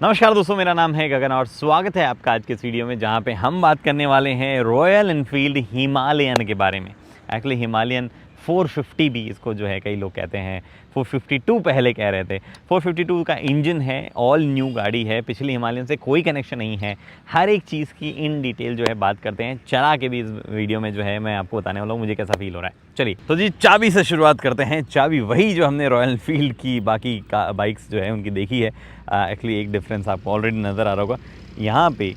नमस्कार दोस्तों, मेरा नाम है गगन और स्वागत है आपका आज के इस वीडियो में, जहां पे हम बात करने वाले हैं रॉयल एनफील्ड हिमालयन के बारे में। एक्चुअली हिमालयन 450 भी इसको जो है कई लोग कहते हैं, 452 पहले कह रहे थे। 452 का इंजन है, ऑल न्यू गाड़ी है, पिछली हिमालयन से कोई कनेक्शन नहीं है। हर एक चीज़ की इन डिटेल जो है बात करते हैं, चला के भी इस वीडियो में जो है मैं आपको बताने वाला हूँ मुझे कैसा फील हो रहा है। चलिए तो जी चाबी से शुरुआत करते हैं। चाबी वही जो हमने रॉयल एनफील्ड की बाकी बाइक्स जो है उनकी देखी है। एक्चुअली एक डिफरेंस आपको ऑलरेडी नज़र आ रहा होगा, यहाँ पे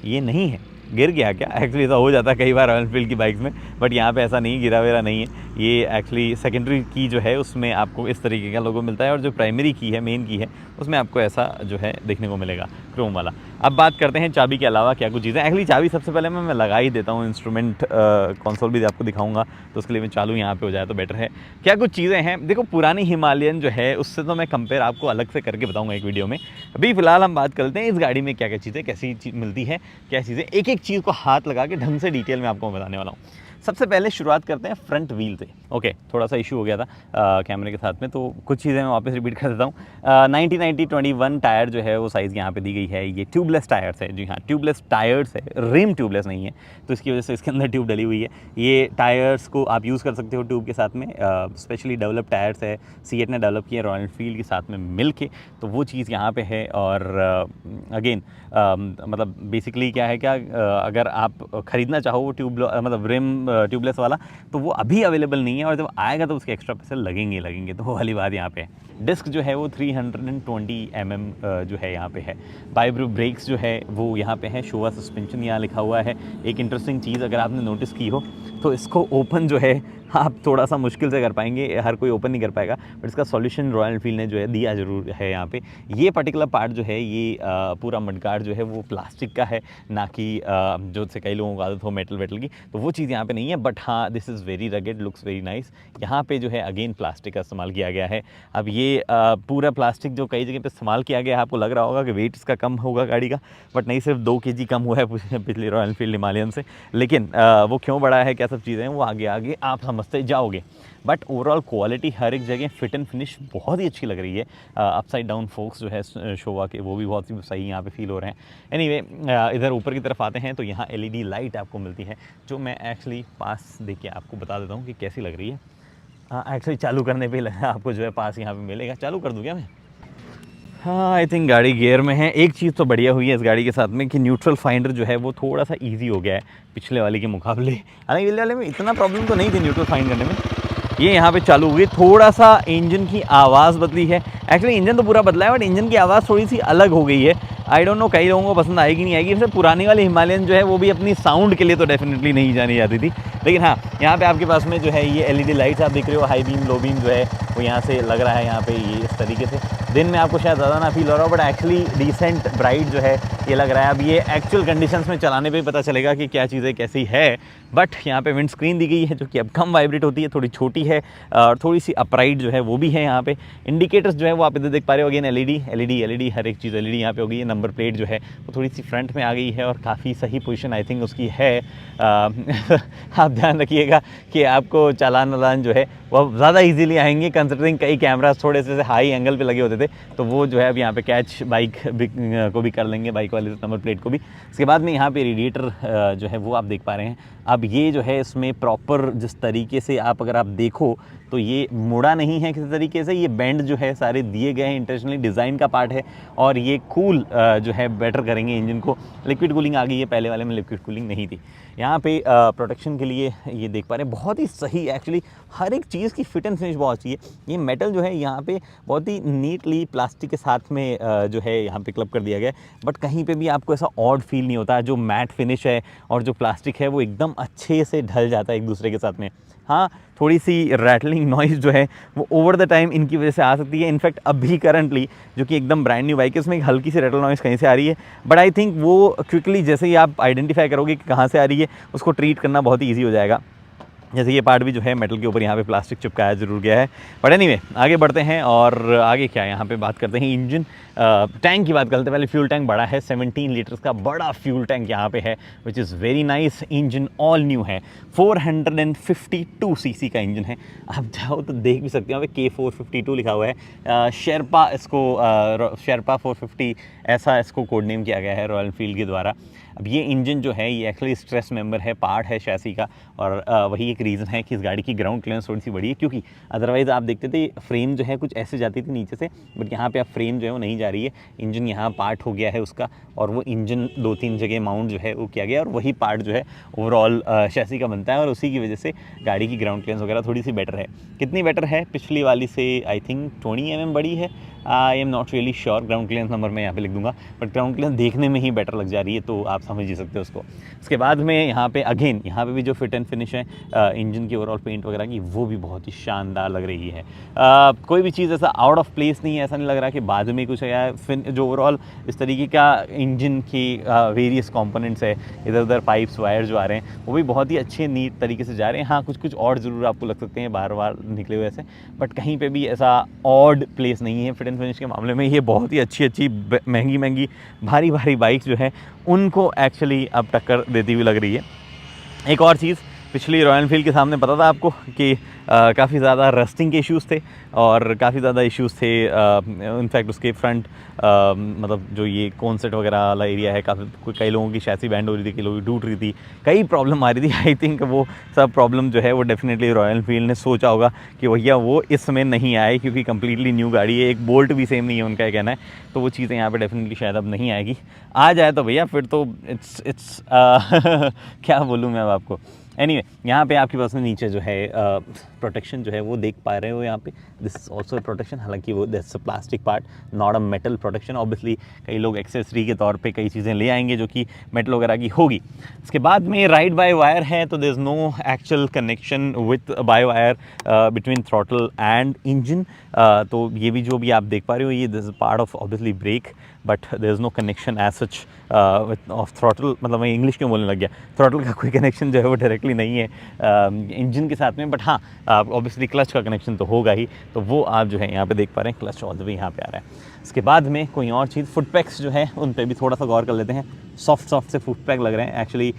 ये नहीं है। गिर गया क्या? एक्चुअली ऐसा हो जाता है कई बार रॉयल एनफील्ड की बाइक्स में, बट यहाँ पे ऐसा नहीं, गिरा वेरा नहीं है। ये एक्चुअली सेकेंडरी की जो है उसमें आपको इस तरीके का लोगो मिलता है, और जो प्राइमरी की है, मेन की है, उसमें आपको ऐसा जो है देखने को मिलेगा क्रोम वाला। अब बात करते हैं चाबी के अलावा क्या कुछ चीज़ें। एक्चुअली चाबी सबसे पहले मैं लगा ही देता हूँ, इंस्ट्रूमेंट कंसोल भी आपको दिखाऊंगा, तो उसके लिए मैं चालू यहाँ पे हो जाए तो बेटर है। क्या कुछ चीज़ें हैं, देखो पुरानी हिमालयन जो है उससे तो मैं कंपेयर आपको अलग से करके बताऊँगा एक वीडियो में। अभी फिलहाल हम बात करते हैं इस गाड़ी में क्या क्या चीज़ें, कैसी चीज़ मिलती है, क्या चीज़ें, एक एक चीज़ को हाथ लगा के ढंग से डिटेल में आपको बताने वाला हूँ। सबसे पहले शुरुआत करते हैं फ्रंट व्हील से। ओके, थोड़ा सा इशू हो गया था कैमरे के साथ में, तो कुछ चीज़ें मैं वापस रिपीट कर देता हूँ। 90-90-21 टायर जो है वो साइज़ यहाँ पे दी गई है। ये ट्यूबलेस टायर्स है, जी हाँ ट्यूबलेस टायर्स है, रिम ट्यूबलेस नहीं है, तो इसकी वजह से इसके अंदर ट्यूब डली हुई है। ये टायर्स को आप यूज़ कर सकते हो ट्यूब के साथ में, स्पेशली डेवलप टायर्स है, सीएट ने डेवलप किया रॉयल एनफील्ड के साथ में मिल के, तो वो चीज़ यहाँ पे है। और अगेन मतलब बेसिकली क्या है, क्या अगर आप ख़रीदना चाहो वो मतलब रिम ट्यूबलेस वाला, तो वो अभी अवेलेबल नहीं है, और जब आएगा तो उसके एक्स्ट्रा पैसे लगेंगे, तो वो वाली बात यहाँ पे है। डिस्क जो है वो 320 mm जो है यहाँ पे है। वाइब्रो ब्रेक्स जो है वो यहाँ पे है। शोवा सस्पेंशन यहाँ लिखा हुआ है। एक इंटरेस्टिंग चीज़ अगर आपने नोटिस की हो तो इसको ओपन जो है आप थोड़ा सा मुश्किल से कर पाएंगे, हर कोई ओपन नहीं कर पाएगा, बट इसका सॉल्यूशन रॉयल एनफील्ड ने जो है दिया जरूर है यहाँ पे। ये पर्टिकुलर पार्ट जो है ये पूरा मडगार्ड जो है वो प्लास्टिक का है, ना कि जो से कई लोगों को आदत हो मेटल वेटल की, तो वो चीज़ यहाँ पे नहीं है। बट हाँ, this is very rugged, looks very nice. यहाँ पे जो है अगेन प्लास्टिक का इस्तेमाल किया गया है। अब ये पूरा प्लास्टिक जो कई जगह पे इस्तेमाल किया गया है, आपको लग रहा होगा कि वेट इसका कम होगा गाड़ी का, बट नहीं, सिर्फ 2 kg कम हुआ है पिछली रॉयल एनफील्ड हिमालयन से। लेकिन वो क्यों बढ़ा है, क्या सब चीज़ें हैं, वो आगे आगे आप समझते जाओगे। बट ओवरऑल क्वालिटी हर एक जगह फिट एंड फिनिश बहुत ही अच्छी लग रही है। अपसाइड डाउन फोक्स जो है शोवा के, वो भी बहुत ही सही यहाँ पे फील हो रहे हैं। एनीवे, इधर ऊपर की तरफ आते हैं तो यहाँ LED लाइट आपको मिलती है, जो मैं एक्चुअली पास देख के आपको बता देता हूँ कि कैसी लग रही है। एक्चुअली चालू करने पे आपको जो है पास यहाँ पे मिलेगा। चालू कर दूँ क्या मैं? हाँ, आई थिंक गाड़ी गियर में है। एक चीज़ तो बढ़िया हुई है इस गाड़ी के साथ में कि न्यूट्रल फाइंडर जो है वो थोड़ा सा इजी हो गया है पिछले वाले के मुकाबले। हालांकि पिछले वाले में इतना प्रॉब्लम तो नहीं थी न्यूट्रल फाइंड करने में। ये यहाँ पे चालू हुई, थोड़ा सा इंजन की आवाज़ बदली है। एक्चुअली इंजन तो पूरा बदला है, बट इंजन की आवाज़ थोड़ी सी अलग हो गई है। आई डोंट नो कई लोगों को पसंद आएगी नहीं आएगी। वैसे पुरानी वाली हिमालयन जो है वो भी अपनी साउंड के लिए तो डेफिनेटली नहीं जानी जाती थी, लेकिन हाँ यहाँ पे आपके पास में जो है ये LED लाइट्स आप देख रहे हो, हाई बीम लो बीम जो है वो यहाँ से लग रहा है यहाँ पे ये इस तरीके से। दिन में आपको शायद ज़्यादा ना फील हो रहा हो, बट एक्चुअली डिसेंट ब्राइट जो है ये लग रहा है। अब ये एक्चुअल कंडीशंस में चलाने पे पता चलेगा कि क्या चीज़ें कैसी है। बट यहाँ पे विंड स्क्रीन दी गई है जो कि अब कम वाइब्रेट होती है, थोड़ी छोटी है, और थोड़ी सी अपराइट जो है वो भी है यहाँ पे। इंडिकेटर्स जो है वो आप इधर देख पा रहे हो, अगेन LED हर एक चीज़ LED यहाँ पे हो गई है। नंबर प्लेट जो है वो थोड़ी सी फ्रंट में आ गई है, और काफ़ी सही पोजीशन आई थिंक उसकी है। आप ध्यान रखिएगा कि आपको चालान वालान जो है वो ज़्यादा इजीली आएंगे, कंसिडरिंग कई कैमरास थोड़े से हाई एंगल पे लगे होते थे, तो वो जो है अब यहाँ पे कैच बाइक को भी कर लेंगे, बाइक वाले नंबर प्लेट को भी। इसके बाद में यहाँ पे रेडिएटर जो है वो आप देख पा रहे हैं। अब ये जो है इसमें प्रॉपर जिस तरीके से आप अगर आप देखो तो ये मुड़ा नहीं है किसी तरीके से, ये बेंड जो है सारे दिए गए हैं, इंटेंशनली डिज़ाइन का पार्ट है, और ये कूल जो है बेटर करेंगे इंजन को। लिक्विड कूलिंग आ गई है, पहले वाले में लिक्विड कूलिंग नहीं थी। यहाँ पे प्रोटेक्शन के लिए ये देख पा रहे हैं, बहुत ही सही। एक्चुअली हर एक चीज़ की फिट एंड फिनिश बहुत अच्छी है। ये मेटल जो है यहाँ पे बहुत ही नीटली प्लास्टिक के साथ में जो है यहाँ पे क्लब कर दिया गया है, बट कहीं पे भी आपको ऐसा ऑड फील नहीं होता। जो मैट फिनिश है और जो प्लास्टिक है वो एकदम अच्छे से ढल जाता है एक दूसरे के साथ में। हाँ, थोड़ी सी रैटलिंग नॉइज़ जो है वो ओवर द टाइम इनकी वजह से आ सकती है। इनफैक्ट अभी करंटली जो कि एकदम ब्रांड न्यू बाइक है उसमें एक हल्की सी रैटल नॉइज़ कहीं से आ रही है, बट आई थिंक वो क्विकली जैसे ही आप आइडेंटिफाई करोगे कि कहाँ से आ रही है, उसको ट्रीट करना बहुत ही ईजी हो जाएगा। जैसे ये पार्ट भी जो है मेटल के ऊपर यहाँ पे प्लास्टिक चिपकाया जरूर गया है। बट एनीवे आगे बढ़ते हैं, और आगे क्या है यहाँ पे बात करते हैं इंजन। टैंक की बात करते हैं, पहले फ्यूल टैंक बड़ा है, 17 लीटर्स का बड़ा फ्यूल टैंक यहाँ पे है, which is very nice. Engine all new है, 452 सीसी का इंजन है। आप जाओ तो देख भी सकते हो, यहाँ पे K452 लिखा हुआ है। शेरपा इसको शेरपा 450 ऐसा इसको कोड नेम किया गया है रॉयल एनफील्ड के द्वारा। अब ये इंजन जो है ये एक्चुअली स्ट्रेस मेंबर है, पार्ट है शैसी का, और वही एक रीज़न है कि इस गाड़ी की ग्राउंड क्लियरेंस थोड़ी सी बड़ी है, क्योंकि अदरवाइज़ आप देखते थे फ्रेम जो है कुछ ऐसे जाती थी नीचे से, बट यहाँ पे आप फ्रेम जो है वो नहीं जा रही है। इंजन यहाँ पार्ट हो गया है उसका, और वो इंजन 2-3 जगह माउंट जो है वो किया गया, और वही पार्ट जो है ओवरऑल शैसी का बनता है, और उसी की वजह से गाड़ी की ग्राउंड क्लियरेंस वगैरह थोड़ी सी बेटर है। कितनी बेटर है? पिछली वाली से आई थिंक 20 mm बड़ी है। I am not really sure, ground clearance number मैं यहाँ पे लिख दूंगा, बट ग्राउंड क्लियरेंस देखने में ही बेटर लग जा रही है, तो आप समझ ही सकते हो उसको। उसके बाद में यहाँ पे अगेन यहाँ पे भी जो फिट एंड फिनिश है इंजन की ओवरऑल पेंट वगैरह की, वो भी बहुत ही शानदार लग रही है। कोई भी चीज़ ऐसा आउट ऑफ प्लेस नहीं है, ऐसा नहीं लग रहा कि बाद में कुछ है। जो ओवरऑल इस तरीके का इंजन की वेरियस कंपोनेंट्स है, इधर उधर पाइप्स वायर जो आ रहे हैं वो भी बहुत ही अच्छे नीट तरीके से जा रहे हैं। हाँ, कुछ कुछ और ज़रूर आपको लग सकते हैं बार बार निकले हुए ऐसे, बट कहीं पे भी ऐसा ऑड प्लेस नहीं है फिट एंड फिनिश के मामले में। ये बहुत ही अच्छी महंगी भारी बाइक्स जो है उनको एक्चुअली अब टक्कर देती हुई लग रही है। एक और चीज़, पिछली रॉयल एनफील्ड के सामने पता था आपको कि काफ़ी ज़्यादा रस्टिंग के इश्यूज़ थे, और काफ़ी ज़्यादा इश्यूज़ थे इनफैक्ट उसके फ्रंट मतलब जो ये कॉन्सेट वगैरह वाला एरिया है, काफ़ी कई लोगों की शैसी बैंड हो रही थी, कई लोगों की टूट रही थी, कई प्रॉब्लम आ रही थी। आई थिंक वो सब प्रॉब्लम जो है वो डेफिनेटली रॉयल एनफील्ड ने सोचा होगा कि भैया वो इसमें नहीं आए, क्योंकि कम्प्लीटली न्यू गाड़ी है, एक बोल्ट भी सेम नहीं है उनका कहना है, तो वो चीज़ें यहाँ पर डेफिनेटली शायद अब नहीं आएगी। आ जाए तो भैया फिर तो इट्स क्या बोलूँ मैं अब आपको। एनीवे यहाँ पे आपके पास में नीचे जो है प्रोटेक्शन जो है वो देख पा रहे हो यहाँ पे, दिस इज ऑल्सो प्रोटेक्शन, हालांकि वो this plastic part not a metal protection. Obviously कई लोग एक्सेसरी के तौर पे कई चीज़ें ले आएंगे जो कि मेटल वगैरह की होगी। उसके बाद में राइड बाय वायर है, तो there is no actual connection with by wire between throttle and engine. तो ये भी जो भी आप देख पा रहे हो ये this is part of obviously brake, but there is no connection as such with of throttle. मतलब मैं इंग्लिश क्यों बोलने लग गया, थ्रॉटल का कोई कनेक्शन जो है वो डायरेक्टली नहीं है इंजन के साथ में, बट हाँ ऑब्वियसली क्लच का कनेक्शन तो होगा ही, तो वो आप जो है यहाँ पे देख पा रहे हैं, क्लच ऑल द वे यहाँ पे आ रहा है। इसके बाद में कोई और चीज़, फुट पैक्स जो है उन पे भी थोड़ा सा गौर कर लेते हैं। सॉफ्ट से फुट पैक लग रहे हैं एक्चुअली।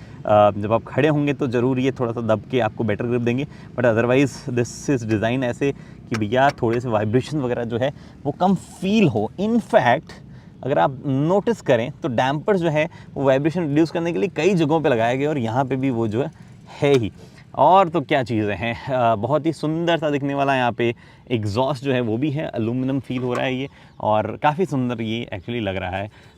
जब आप खड़े होंगे तो ज़रूर ये थोड़ा सा दब के आपको बेटर ग्रिप देंगे, but otherwise this is design ऐसे कि भैया थोड़े से वाइब्रेशन वगैरह जो है वो कम फील हो। इनफैक्ट अगर आप नोटिस करें तो डैम्पर जो है वो वाइब्रेशन रिड्यूस करने के लिए कई जगहों पे लगाया गया, और यहाँ पे भी वो जो है ही। और तो क्या चीज़ें हैं, बहुत ही सुंदर सा दिखने वाला यहाँ पे एग्जॉस्ट जो है वो भी है, एल्यूमिनियम फील हो रहा है ये, और काफ़ी सुंदर ये एक्चुअली लग रहा है।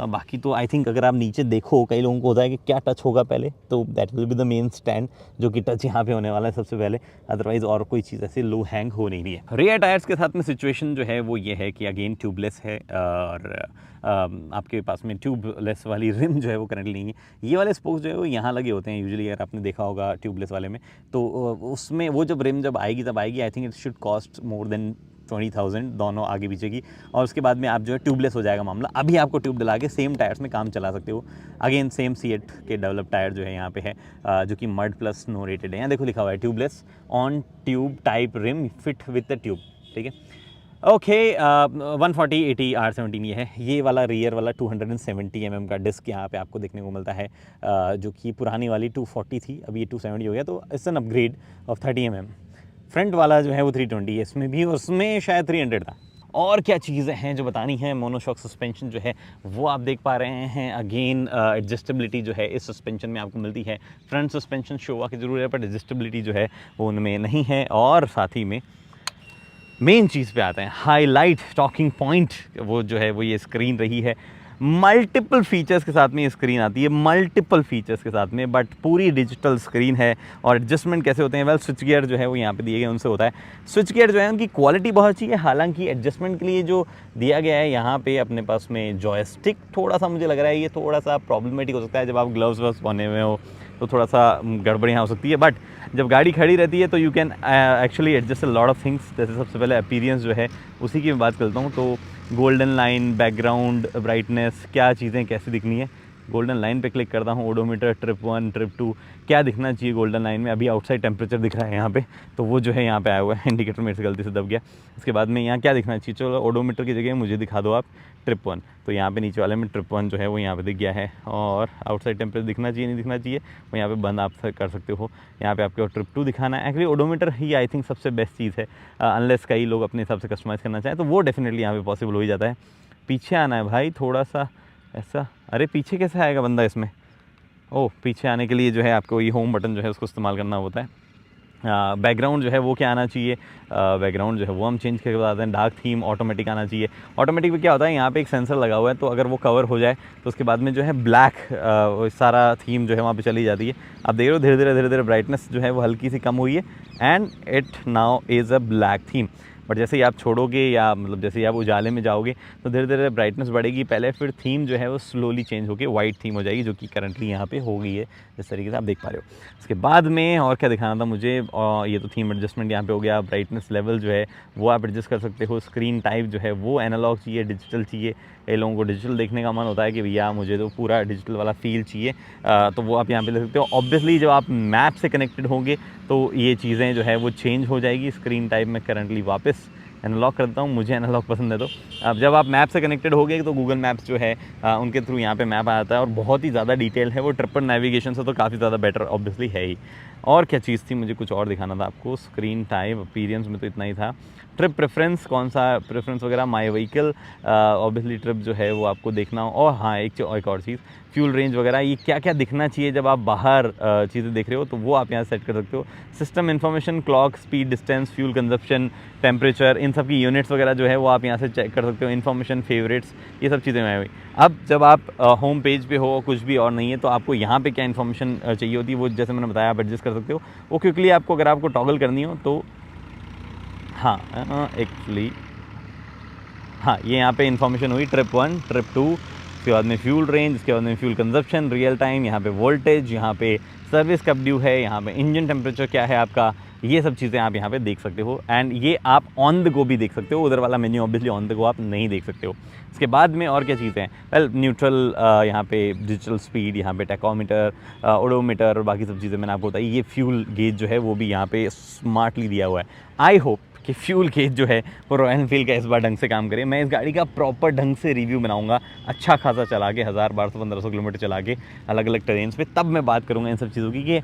बाकी तो आई थिंक अगर आप नीचे देखो, कई लोगों को होता है कि क्या टच होगा पहले, तो that will be the main stand, जो कि टच यहाँ पे होने वाला है सबसे पहले, अदरवाइज और कोई चीज़ ऐसे लो हैंग हो नहीं रही है। रियर टायर्स के साथ में सिचुएशन जो है वो ये है कि अगेन ट्यूबलेस है, और आपके पास में ट्यूबलेस वाली रिम जो है वो करंटली नहीं है। ये वाले स्पोक्स जो है वो यहाँ लगे होते हैं यूजुअली, अगर आपने देखा होगा ट्यूबलेस वाले में, तो उसमें वो जब रिम जब आएगी तब आएगी। I think it should cost more than 20,000 दोनों आगे पीछे की, और उसके बाद में आप जो है ट्यूबलेस हो जाएगा मामला। अभी आपको ट्यूब डला के सेम टायर्स में काम चला सकते हो। अगेन सेम सीएट के डेवलप टायर जो है यहाँ पे है, जो कि मड प्लस नो रेटेड है। यहाँ देखो लिखा हुआ है tubeless on tube type rim fit with the tube, ठीक है। ओके 140 80 R17 ये है। ये वाला रियर वाला 270 mm का डिस्क यहाँ पे आपको देखने को मिलता है, जो कि पुरानी वाली 240 थी, अभी ये 270 हो गया, तो it's an upgrade of 30 mm। Front वाला जो है वो 320 है इसमें भी, उसमें शायद 300 था। और क्या चीज़ें हैं जो बतानी है, मोनोशॉक सस्पेंशन जो है वो आप देख पा रहे हैं। अगेन एडजस्टेबिलिटी जो है इस सस्पेंशन में आपको मिलती है। फ्रंट सस्पेंशन शोवा की ज़रूर है, पर एडजस्टेबिलिटी जो है वो उनमें नहीं है। और साथ ही में मेन चीज़ पे आते हैं, हाईलाइट टॉकिंग पॉइंट वो जो है वो ये स्क्रीन रही है। मल्टीपल फीचर्स के साथ में ये स्क्रीन आती है, मल्टीपल फीचर्स के साथ में, बट पूरी डिजिटल स्क्रीन है। और एडजस्टमेंट कैसे होते हैं, वेल स्विच गियर जो है वो यहाँ पे दिए गए उनसे होता है। स्विच गियर जो है उनकी क्वालिटी बहुत अच्छी है, हालांकि एडजस्टमेंट के लिए जो दिया गया है यहाँ पे अपने पास में जॉयस्टिक, थोड़ा सा मुझे लग रहा है ये थोड़ा सा प्रॉब्लमेटिक हो सकता है। जब आप ग्लव्स वव्स पहने हुए हो तो थोड़ा सा गड़बड़ी यहाँ हो सकती है, बट जब गाड़ी खड़ी रहती है तो you can actually adjust a lot of things. जैसे सबसे पहले अपीयरेंस जो है उसी की मैं बात करता हूँ, तो गोल्डन लाइन, बैकग्राउंड, ब्राइटनेस, क्या चीज़ें कैसी दिखनी है गोल्डन लाइन पे क्लिक करता हूँ, ओडोमीटर ट्रिप 1 ट्रिप 2 क्या दिखना चाहिए गोल्डन लाइन में। अभी आउटसाइड टेम्परेचर दिख रहा है यहाँ पे, तो वो जो है यहाँ पे आया हुआ है, इंडिकेटर मेरे से गलती से दब गया। इसके बाद में यहाँ क्या दिखना चाहिए, चलो ओडोमीटर की जगह मुझे दिखा दो आप ट्रिप 1, तो यहाँ पे नीचे वाले में ट्रिप 1 जो है वो यहाँ पे दिख गया है। और आउटसाइड टेम्परेचर दिखना चाहिए नहीं दिखना चाहिए वो यहाँ पे बंद आप कर सकते हो। यहाँ पे आपको ट्रिप 2 दिखाना है। Actually odometer he I think सबसे बेस्ट चीज़ है, अनलेस कई लोग अपने हिसाब से कस्टमाइज़ करना चाहें तो वो डेफिनेटली यहाँ पे पॉसिबल हो ही जाता है। पीछे आना है भाई थोड़ा सा ऐसा, अरे पीछे कैसे आएगा बंदा इसमें, ओह पीछे आने के लिए जो है आपको ये होम बटन जो है उसको इस्तेमाल करना होता है। बैकग्राउंड जो है वो क्या आना चाहिए, बैकग्राउंड जो है वो हम चेंज करके बताते हैं। डार्क थीम ऑटोमेटिक आना चाहिए। ऑटोमेटिक में क्या होता है, यहाँ पे एक सेंसर लगा हुआ है, तो अगर वो कवर हो जाए तो उसके बाद में जो है ब्लैक सारा थीम जो है वहाँ पे चली जाती है। आप देख रहे हो धीरे धीरे ब्राइटनेस जो है वो हल्की सी कम हुई है and it now is a black theme. But जैसे ही आप छोड़ोगे या मतलब जैसे ही आप उजाले में जाओगे तो धीरे धीरे ब्राइटनेस बढ़ेगी पहले, फिर थीम जो है वो स्लोली चेंज होकर वाइट थीम हो जाएगी, जो कि करंटली यहाँ पे हो गई है जिस तरीके से आप देख पा रहे हो। इसके बाद में और क्या दिखाना था मुझे, और ये तो थीम एडजस्टमेंट यहाँ पे हो गया। ब्राइटनेस लेवल जो है वो आप एडजस्ट कर सकते हो। स्क्रीन टाइप जो है वो एनालॉग चाहिए, डिजिटल चाहिए। कई लोगों को डिजिटल देखने का मन होता है कि भैया मुझे तो पूरा डिजिटल वाला फील चाहिए, तो वो आप यहाँ पे ले सकते हो। ऑब्वियसली जब आप मैप से कनेक्टेड होंगे तो ये चीज़ें जो है वो चेंज हो जाएगी। स्क्रीन टाइप में करंटली वापस एनालॉग करता हूँ, मुझे एनालॉग पसंद है। तो अब जब आप मैप से कनेक्टेड हो गए तो गूगल मैप्स जो है उनके थ्रू यहाँ पे मैप आता है और बहुत ही ज़्यादा डिटेल है वो। ट्रिपर नेविगेशन से तो काफ़ी ज़्यादा बेटर ऑब्वियसली है ही। और क्या चीज़ थी, मुझे कुछ और दिखाना था आपको। स्क्रीन टाइप अपीरियंस में तो इतना ही था। ट्रिप प्रेफरेंस, कौन सा प्रेफरेंस वगैरह, माई व्हीकल ऑब्वियसली ट्रिप जो है वो आपको देखना हो। और हाँ एक और चीज़, फ्यूल रेंज वगैरह, ये क्या क्या दिखना चाहिए जब आप बाहर चीज़ें देख रहे हो तो वो आप यहाँ सेट कर सकते हो। System information, clock speed, distance, fuel consumption, temperature, इन सब की यूनिट्स वगैरह जो है वो आप यहाँ से चेक कर सकते हो। इन्फॉर्मेशन, फेवरेट्स, ये सब चीज़ें मैं हुई। अब जब आप होम पेज पे हो, कुछ भी और नहीं है, तो आपको यहाँ पे क्या इन्फॉर्मेशन चाहिए होती है वो जैसे मैंने बताया आप एडजस्ट कर सकते हो। वो क्विकली आपको अगर आपको टॉगल करनी हो तो हाँ एक्चुअली हाँ ये यहाँ पे इन्फॉर्मेशन हुई ट्रिप 1 ट्रिप 2, उसके बाद में फ्यूल रेंज, उसके बाद में फ्यूल कंजप्शन, रियल टाइम, यहाँ पे वोल्टेज, यहाँ पे सर्विस कब ड्यू है, यहाँ पे इंजन टेम्परेचर क्या है आपका, ये सब चीज़ें आप यहाँ पे देख सकते हो। एंड ये आप ऑन द गो भी देख सकते हो, उधर वाला menu obviously on the go आप नहीं देख सकते हो। इसके बाद में और क्या चीज़ें हैं, वेल न्यूट्रल, यहाँ पे डिजिटल स्पीड, यहाँ पे टैकोमीटर, ओडोमीटर और बाकी सब चीज़ें मैंने आपको बताई। ये फ्यूल गेज जो है वो भी यहाँ पे स्मार्टली दिया हुआ है। आई होप कि फ्यूल गेज जो है वो रॉयल एनफील्ड का इस बार ढंग से काम करे। मैं इस गाड़ी का प्रॉपर ढंग से रिव्यू बनाऊंगा, अच्छा खासा चला के 1000, 1200, 1500 किलोमीटर चला के अलग अलग टेरेन्स पे, तब मैं बात करूंगा इन सब चीज़ों की कि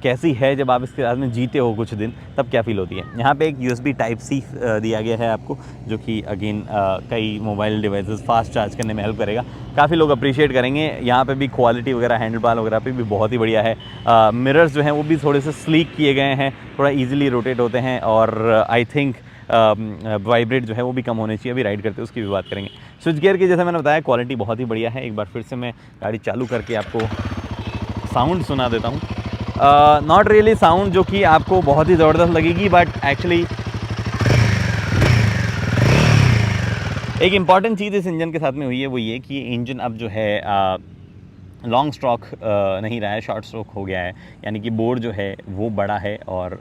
कैसी है जब आप इसके साथ में जीते हो कुछ दिन, तब क्या फील होती है। यहाँ पे एक USB Type-C दिया गया है आपको, जो कि अगेन कई मोबाइल डिवाइसेस फास्ट चार्ज करने में हेल्प करेगा। काफ़ी लोग अप्रिशिएट करेंगे। यहाँ पे भी क्वालिटी वगैरह, हैंडल बार वगैरह पे भी बहुत ही बढ़िया है। मिरर्स जो हैं वो भी थोड़े से स्लीक किए गए हैं, थोड़ा ईजिली रोटेट होते हैं और आई थिंक वाइब्रेट जो है वो भी कम होने चाहिए। अभी राइड करते हैं उसकी भी बात करेंगे। स्विच गियर की जैसे मैंने बताया क्वालिटी बहुत ही बढ़िया है। एक बार फिर से मैं गाड़ी चालू करके आपको साउंड सुना देता हूँ। नॉट रियली साउंड जो कि आपको बहुत ही ज़बरदस्त लगेगी, बट एक्चुअली एक इम्पॉर्टेंट चीज़ इस इंजन के साथ में हुई है वो ये कि इंजन अब जो है लॉन्ग स्ट्रोक नहीं रहा है, शॉर्ट स्ट्रोक हो गया है। यानी कि बोर जो है वो बड़ा है और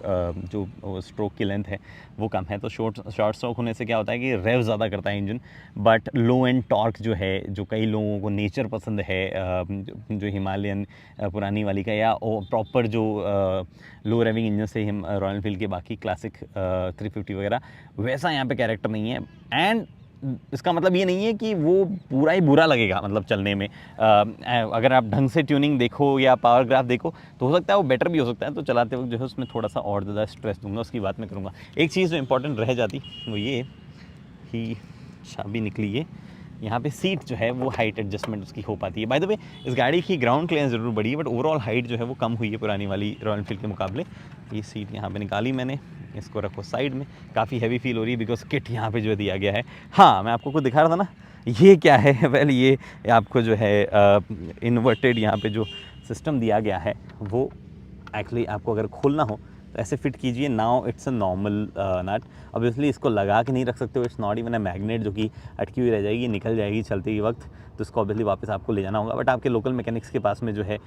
जो स्ट्रोक की लेंथ है वो कम है। तो शॉर्ट स्ट्रोक होने से क्या होता है कि रेव ज़्यादा करता है engine, but low and torque जो है, जो कई लोगों को नेचर पसंद है, जो हिमालयन पुरानी वाली का या प्रॉपर जो लो रेविंग इंजन से हम रॉयल एनफील्ड के बाकी क्लासिक 350 वगैरह, वैसा यहाँ पे कैरेक्टर नहीं है। एंड इसका मतलब ये नहीं है कि वो पूरा ही बुरा लगेगा मतलब चलने में। अगर आप ढंग से ट्यूनिंग देखो या पावर ग्राफ देखो तो हो सकता है वो बेटर भी हो सकता है। तो चलाते वक्त जो है उसमें थोड़ा सा और ज़्यादा स्ट्रेस दूंगा, उसकी बात मैं करूँगा। एक चीज़ जो इंपॉर्टेंट रह जाती वो ये कि चाबी निकली है, यहाँ पे सीट जो है वो हाइट एडजस्टमेंट उसकी हो पाती है। बाय द वे इस गाड़ी की ग्राउंड क्लियरेंस ज़रूर बढ़ी है, बट ओवरऑल हाइट जो है वो कम हुई है पुरानी वाली रॉयल एनफील्ड के मुकाबले। ये सीट यहाँ पे निकाली मैंने, इसको रखो साइड में। काफ़ी हैवी फील हो रही है बिकॉज किट यहाँ पे जो दिया गया है। हाँ मैं आपको कुछ दिखा रहा था ना, ये क्या है, वेल ये आपको जो है इन्वर्टेड यहाँ पे जो सिस्टम दिया गया है वो एक्चुअली आपको अगर खोलना हो ऐसे फिट कीजिए। Now it's a normal nut. Obviously इसको लगा के नहीं रख सकते हो, it's not even a magnet जो कि अटकी हुई रह जाएगी, निकल जाएगी चलते ही वक्त, तो इसको ऑब्वियसली वापस आपको ले जाना होगा। बट आपके लोकल मैकेनिक्स के पास में जो है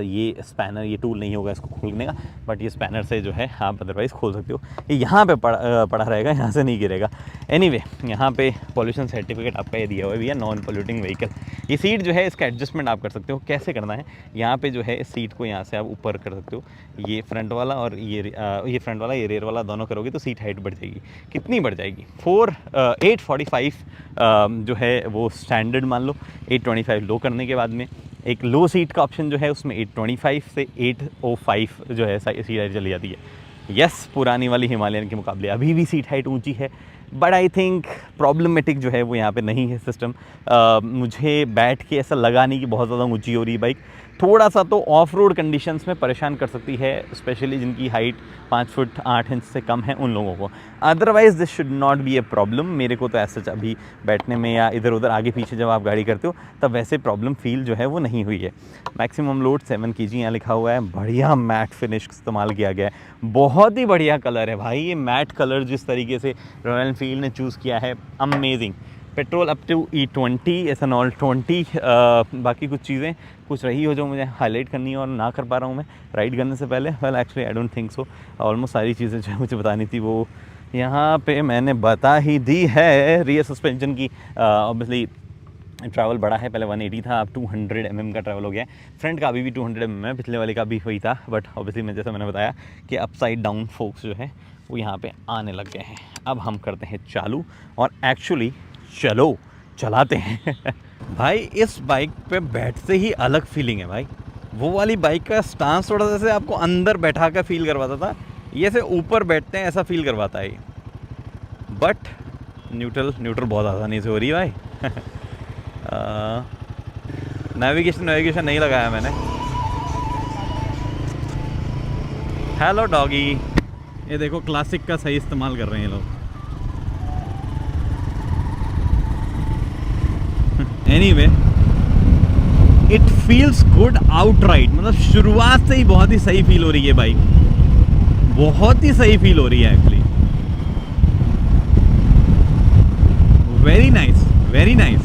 ये स्पैनर, ये टूल नहीं होगा इसको खोलने का, बट ये स्पैनर से जो है आप अदरवाइज़ खोल सकते हो। ये यहाँ पे पड़ा रहेगा, यहाँ से नहीं गिरेगा। एनीवे, यहाँ पे पॉल्यूशन सर्टिफिकेट आपका ये दिया हुआ है भैया, नॉन पॉल्यूटिंग व्हीकल। ये सीट जो है इसका एडजस्टमेंट आप कर सकते हो। कैसे करना है, यहाँ पे जो है इस सीट को यहाँ से आप ऊपर कर सकते हो, ये फ्रंट वाला और ये फ्रंट वाला, ये रेयर वाला, दोनों करोगे तो सीट हाइट बढ़ जाएगी। कितनी बढ़ जाएगी? 845 जो है वो स्टैंडर्ड मान लो, 825 लो करने के बाद में एक लो सीट का ऑप्शन जो है उसमें 825 से 805 जो है सीट हाइट चली जाती है। यस, पुरानी वाली हिमालयन के मुकाबले अभी भी सीट हाइट ऊंची है, बट आई थिंक प्रॉब्लमेटिक जो है वो यहाँ पे नहीं है सिस्टम। मुझे बैठ के ऐसा लगा नहीं कि बहुत ज़्यादा ऊंची हो रही है बाइक। थोड़ा सा तो ऑफ रोड कंडीशंस में परेशान कर सकती है, स्पेशली जिनकी हाइट 5 फुट 8 इंच से कम है उन लोगों को। Otherwise this should not be a problem. मेरे को तो ऐसा अभी बैठने में या इधर उधर आगे पीछे जब आप गाड़ी करते हो तब वैसे प्रॉब्लम फील जो है वो नहीं हुई है। मैक्सिमम लोड 7 kg यहाँ लिखा हुआ है। बढ़िया मैट फिनिश इस्तेमाल किया गया है, बहुत ही बढ़िया कलर है भाई। ये मैट कलर जिस तरीके से रॉयल एनफील्ड ने चूज़ किया है, amazing. Petrol up to E20, ethanol 20। बाकी कुछ चीज़ें कुछ रही हो जो मुझे हाईलाइट करनी है और ना कर पा रहा हूँ मैं राइड करने से पहले। Well actually I don't think so, almost सारी चीज़ें जो मुझे बतानी थी वो यहाँ पे मैंने बता ही दी है। रियर सस्पेंशन की ऑब्वियसली ट्रैवल बड़ा है, पहले 180 था, अब 200 mm का ट्रैवल हो गया है। फ्रंट का अभी भी 200 mm है, पिछले वाले का भी वही था, बट ऑब्वियसली मैं जैसा मैंने बताया कि अपसाइड डाउन फोक्स जो है वो यहाँ पे आने लग गए हैं। अब हम करते हैं चालू और एक्चुअली चलो चलाते हैं। भाई इस बाइक पे बैठते ही अलग फीलिंग है भाई। वो वाली बाइक का स्टांस थोड़ा सा आपको अंदर बैठा कर फील करवाता था, ये से ऊपर बैठते हैं ऐसा फील करवाता है। बट न्यूट्रल बहुत आसानी से हो रही है भाई। नेविगेशन नहीं लगाया मैंने। Hello doggy. ये देखो क्लासिक का सही इस्तेमाल कर रहे हैं लोग। Anyway, it feels good outright, मतलब शुरुआत से ही बहुत ही सही फील हो रही है बाइक, बहुत ही सही फील हो रही है actually. Very nice, very nice.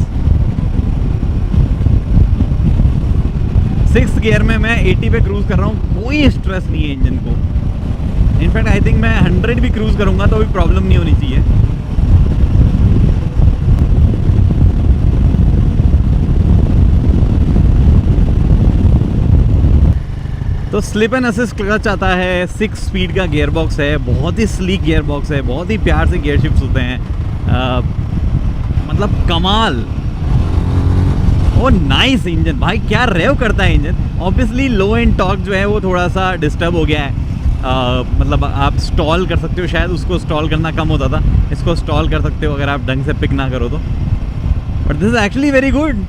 6th gear में मैं 80 पे क्रूज कर रहा हूँ, कोई स्ट्रेस नहीं है इंजन को। इनफैक्ट आई थिंक मैं 100 भी क्रूज करूँगा तो भी प्रॉब्लम नहीं होनी चाहिए। तो स्लिप एंड असिस्ट क्लच आता है, 6 स्पीड का गियर बॉक्स है, बहुत ही स्लीक गियर बॉक्स है, बहुत ही प्यार से गियर शिफ्ट्स होते हैं, मतलब कमाल। ओ नाइस इंजन भाई, क्या रेव करता है engine. Obviously low and torque जो है वो थोड़ा सा डिस्टर्ब हो गया है। मतलब आप स्टॉल कर सकते हो, शायद उसको स्टॉल करना कम होता था, इसको स्टॉल कर सकते हो अगर आप ढंग से पिक ना करो तो। But this is actually very good.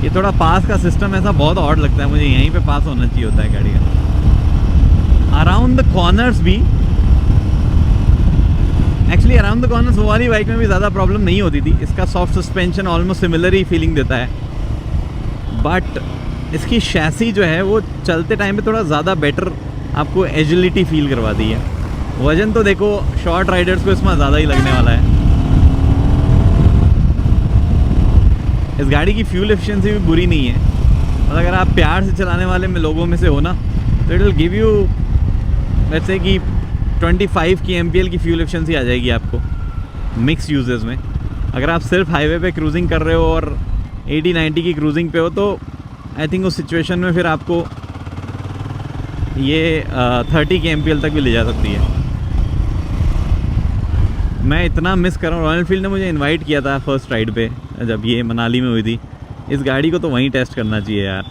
ये थोड़ा पास का सिस्टम ऐसा बहुत ऑड लगता है मुझे, यहीं पे पास होना चाहिए होता है गाड़ी का। अराउंड द कॉर्नर्स भी एक्चुअली अराउंड द कॉर्नर्स वो वाली बाइक में भी ज़्यादा प्रॉब्लम नहीं होती थी। इसका सॉफ्ट सस्पेंशन ऑलमोस्ट सिमिलर ही फीलिंग देता है, बट इसकी शैसी जो है वो चलते टाइम पे थोड़ा ज़्यादा बेटर आपको एजिलिटी फील करवाती है। वजन तो देखो शॉर्ट राइडर्स को इसमें ज़्यादा ही लगने वाला है। इस गाड़ी की फ्यूल एफिशिएंसी भी बुरी नहीं है, और अगर आप प्यार से चलाने वाले में लोगों में से हो ना तो it will give you let's say कि 25 की MPL की फ्यूल एफिशिएंसी आ जाएगी आपको मिक्स यूजेस में। अगर आप सिर्फ हाईवे पे क्रूजिंग कर रहे हो और 80-90 की क्रूजिंग पे हो तो आई थिंक उस सिचुएशन में फिर आपको ये 30 की MPL तक भी ले जा सकती है। मैं इतना मिस कर रहा हूँ। रॉयल एनफील्ड ने मुझे इनवाइट किया था फर्स्ट राइड पे जब ये मनाली में हुई थी। इस गाड़ी को तो वहीं टेस्ट करना चाहिए यार।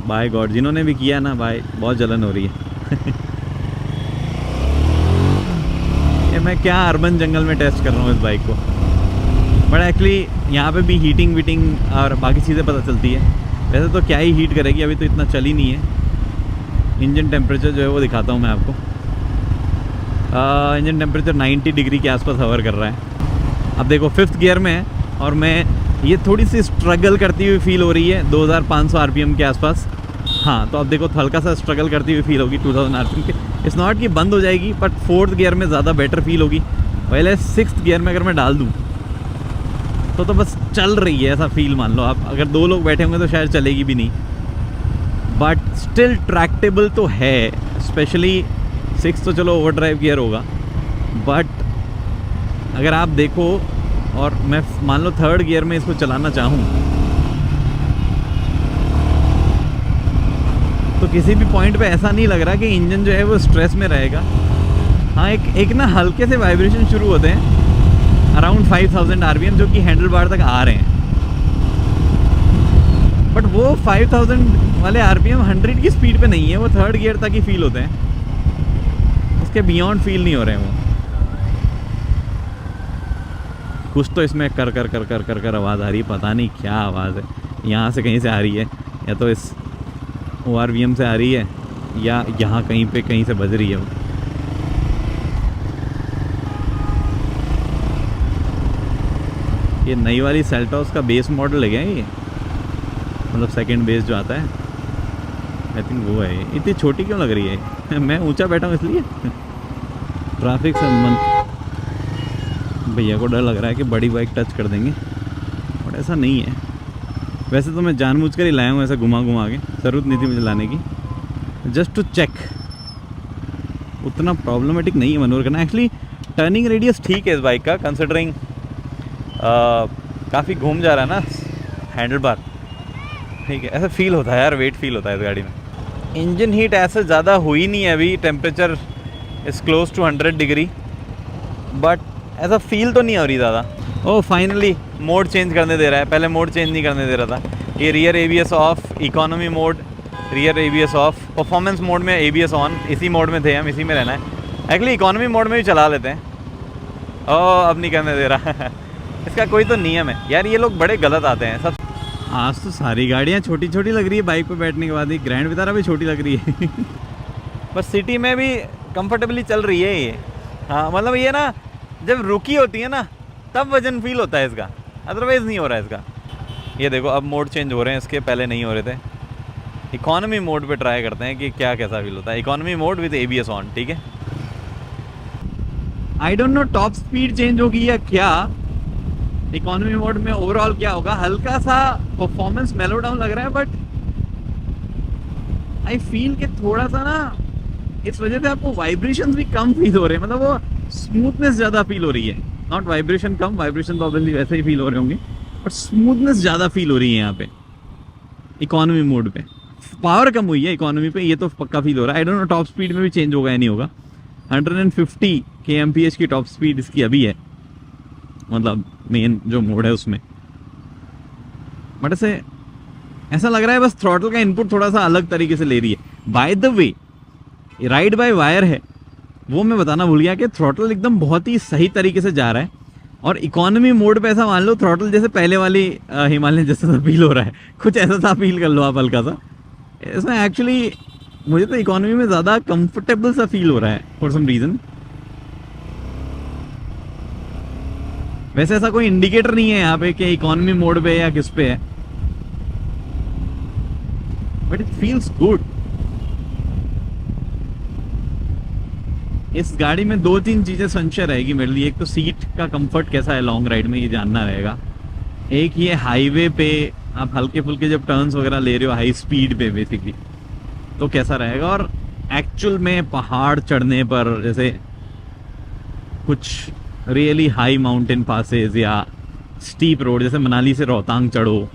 बाय गॉड, जिन्होंने भी किया ना भाई, बहुत जलन हो रही है। ये मैं क्या अर्बन जंगल में टेस्ट कर रहा हूँ इस बाइक को, बट एक्चुअली यहाँ पे भी हीटिंग वीटिंग और बाकी चीज़ें पता चलती है। वैसे तो क्या ही हीट करेगी, अभी तो इतना चल ही नहीं है। इंजन टेम्परेचर जो है वो दिखाता हूँ मैं आपको। इंजन टेम्परेचर 90 डिग्री के आसपास हवर कर रहा है। अब देखो 5th गियर में है और मैं ये थोड़ी सी स्ट्रगल करती हुई फील हो रही है 2500 आरपीएम के आसपास। हाँ, तो अब देखो हल्का सा स्ट्रगल करती हुई फील होगी 2000 आरपीएम के। इट्स नॉट कि बंद हो जाएगी, बट 4th गियर में ज़्यादा बेटर फील होगी। पहले 6th गियर में अगर मैं डाल दूँ तो बस चल रही है ऐसा फील मान लो आप। अगर 2 लोग बैठे होंगे तो शायद चलेगी भी नहीं, बट स्टिल ट्रैक्टेबल तो है। स्पेशली 6 तो चलो ओवर ड्राइव गियर होगा, बट अगर आप देखो और मैं मान लो 3rd गियर में इसको चलाना चाहूँ तो किसी भी पॉइंट पे ऐसा नहीं लग रहा कि इंजन जो है वो स्ट्रेस में रहेगा। हाँ, एक ना हल्के से वाइब्रेशन शुरू होते हैं अराउंड 5000 आरपीएम, जो कि हैंडल बार तक आ रहे हैं। बट वो 5000 वाले आरपीएम 100 की स्पीड पे नहीं है, वो 3rd गियर तक ही फील होते हैं, उसके बियॉन्ड फील नहीं हो रहे हैं वो। कुछ तो इसमें कर कर कर कर कर कर आवाज़ आ रही है, पता नहीं क्या आवाज़ है। यहाँ से कहीं से आ रही है, या तो इस ORVM से आ रही है, या यहाँ कहीं से बज रही है वो। ये नई वाली सेल्टॉस का बेस मॉडल है क्या ये? मतलब सेकंड बेस जो आता है, आई थिंक वो है। इतनी छोटी क्यों लग रही है? मैं ऊंचा बैठा हूँ इसलिए। ट्रैफिक से भैया को डर लग रहा है कि बड़ी बाइक टच कर देंगे, बट ऐसा नहीं है। वैसे तो मैं जानबूझकर ही लाया हूँ ऐसा घुमा के, ज़रूरत नहीं थी मुझे लाने की, जस्ट टू चेक। उतना प्रॉब्लमेटिक नहीं है मनोवर करना। एक्चुअली टर्निंग रेडियस ठीक है इस बाइक का, कंसिडरिंग काफ़ी घूम जा रहा है ना हैंडल बार, ठीक है। ऐसा फील होता है यार, वेट फील होता है इस गाड़ी में। इंजन हीट ऐसे ज़्यादा हुई नहीं है अभी, temperature is close to 100 degree, but ऐसा फील तो नहीं हो रही ज़्यादा। ओह, फाइनली मोड चेंज करने दे रहा है, पहले मोड चेंज नहीं करने दे रहा था। ये rear ABS of, economy mode, rear ABS of, performance mode में ABS ऑन। इसी मोड में थे हम, इसी में रहना है। एक्चुअली इकोनॉमी मोड में भी चला लेते हैं। ओह, अब नहीं करने दे रहा। इसका कोई तो नियम है यार, ये लोग बड़े गलत आते हैं सब। आज तो सारी गाड़ियाँ छोटी छोटी लग रही है बाइक पे बैठने के बाद। ही ग्रैंड विटारा भी छोटी लग रही है। बस सिटी में भी कंफर्टेबली चल रही है ये। हाँ, मतलब ये ना जब रुकी होती है ना तब वजन फील होता है इसका, अदरवाइज़ नहीं हो रहा है इसका। ये देखो अब मोड चेंज हो रहे हैं इसके, पहले नहीं हो रहे थे। इकोनॉमी मोड पे ट्राई करते हैं कि क्या कैसा फील होता है। Economy mode with ABS on, ठीक है। I don't know top speed change होगी या क्या, इकोनॉमी मोड में ओवरऑल क्या होगा। हल्का सा परफॉर्मेंस मेलो डाउन लग रहा है, बट आई फील कि थोड़ा सा ना इस वजह से आपको वाइब्रेशंस भी कम फील हो रहे हैं। मतलब वो स्मूथनेस ज़्यादा फील हो रही है, नॉट वाइब्रेशन कम, वाइब्रेशन तो ऑब्वियसली वैसे ही फील हो रहे होंगे, बट स्मूथनेस ज़्यादा फील हो रही है यहाँ पे इकोनॉमी मोड पे। पावर कम हुई है इकोनॉमी पे, ये तो पक्का फील हो रहा है। I don't know top speed में भी चेंज होगा या नहीं होगा। 150 kmph की टॉप स्पीड इसकी अभी है, मतलब मेन जो मोड है उसमें। बट ऐसा लग रहा है बस थ्रॉटल का इनपुट थोड़ा सा अलग तरीके से ले रही है। By the way, ride bye wire है वो मैं बताना भूल गया कि थ्रॉटल एकदम बहुत ही सही तरीके से जा रहा है। और इकोनॉमी मोड पे ऐसा मान लो थ्रॉटल जैसे पहले वाली हिमालयन जैसा सा फील हो रहा है, कुछ ऐसा सा फील कर लो आप हल्का सा। इसमें एक्चुअली मुझे तो इकोनॉमी में ज़्यादा कंफर्टेबल सा फील हो रहा है फॉर सम रीज़न। वैसे ऐसा कोई इंडिकेटर नहीं है यहाँ पे कि इकोनॉमी मोड पे या किस पे है, बट इट फील्स गुड। इस गाड़ी में 2-3 चीजें संशय रहेगी मेरे लिए। एक तो सीट का कंफर्ट कैसा है लॉन्ग राइड में, ये जानना रहेगा। एक ये हाईवे पे आप हल्के फुल्के जब टर्न्स वगैरह ले रहे हो हाई स्पीड पे बेसिकली, तो कैसा रहेगा। और एक्चुअल में पहाड़ चढ़ने पर, जैसे कुछ रियली हाई माउंटेन पासेस या स्टीप रोड जैसे मनाली से रोहतांग चढ़ो,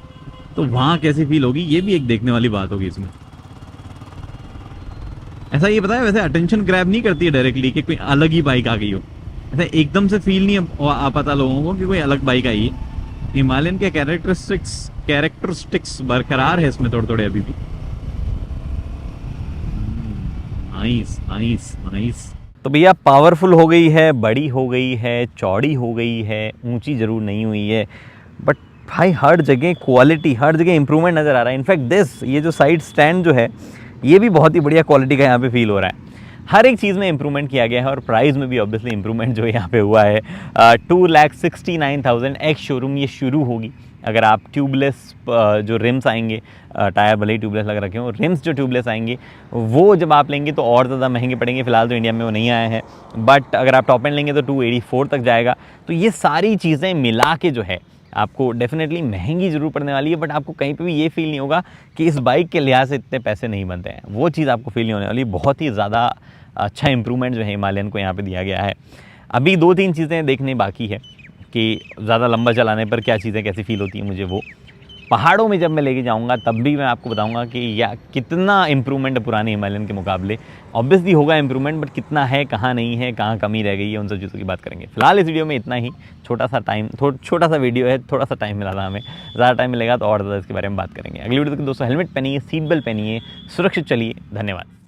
तो वहाँ कैसी फील होगी, ये भी एक देखने वाली बात होगी इसमें। ऐसा ये पता है, वैसे अटेंशन ग्रैब नहीं करती है डायरेक्टली कि कोई अलग ही बाइक आ गई हो, ऐसा एकदम से फील नहीं आ पाता लोगों को कि कोई अलग बाइक आई है। हिमालयन के कैरेक्टरिस्टिक्स बरकरार है इसमें थोड़े थोड़े अभी भी। Nice nice nice. तो भैया पावरफुल हो गई है, बड़ी हो गई है, चौड़ी हो गई है, ऊंची ज़रूर नहीं हुई है, बट भाई हर जगह क्वालिटी, हर जगह इंप्रूवमेंट नज़र आ रहा है। इनफैक्ट ये जो साइड स्टैंड जो है ये भी बहुत ही बढ़िया क्वालिटी का यहाँ पे फील हो रहा है। हर एक चीज़ में इंप्रूवमेंट किया गया है और प्राइस में भी ऑब्वियसली इंप्रूवमेंट जो यहाँ पे हुआ है। 2,69,000 एक्स शोरूम ये शुरू होगी। अगर आप ट्यूबलेस जो रिम्स आएंगे, टायर भले ही ट्यूबलेस लग रखे हो, रिम्स जो ट्यूबलेस आएंगे वो जब आप लेंगे तो और ज़्यादा महंगे पड़ेंगे। फिलहाल तो इंडिया में वो नहीं आए हैं, बट अगर आप टॉप एंड लेंगे तो 284 तक जाएगा। तो ये सारी चीज़ें मिला के जो है आपको डेफिनेटली महंगी ज़रूर पड़ने वाली है, बट आपको कहीं पे भी ये फील नहीं होगा कि इस बाइक के लिहाज से इतने पैसे नहीं बनते हैं। वो चीज़ आपको फील नहीं होने वाली। बहुत ही ज़्यादा अच्छा इंप्रूवमेंट जो है हिमालयन को यहाँ पे दिया गया है। अभी 2-3 चीज़ें देखने बाकी है कि ज़्यादा लंबा चलाने पर क्या चीज़ें कैसी फील होती है मुझे। वो पहाड़ों में जब मैं लेके जाऊंगा तब भी मैं आपको बताऊंगा कि या कितना इंप्रूवमेंट है पुराने हिमालयन के मुकाबले। ऑब्वियसली होगा इंप्रूवमेंट, बट कितना है, कहाँ नहीं है, कहाँ कमी रह गई है, उन सब चीज़ों की बात करेंगे। फिलहाल इस वीडियो में इतना ही। छोटा सा वीडियो है, थोड़ा सा टाइम मिला था हमें। ज़्यादा टाइम मिलेगा तो और ज़्यादा इसके बारे में बात करेंगे। अगली वीडियो तक दोस्तों हेलमेट पहनिए, सीट बेल्ट पहनिए, सुरक्षित चलिए। धन्यवाद।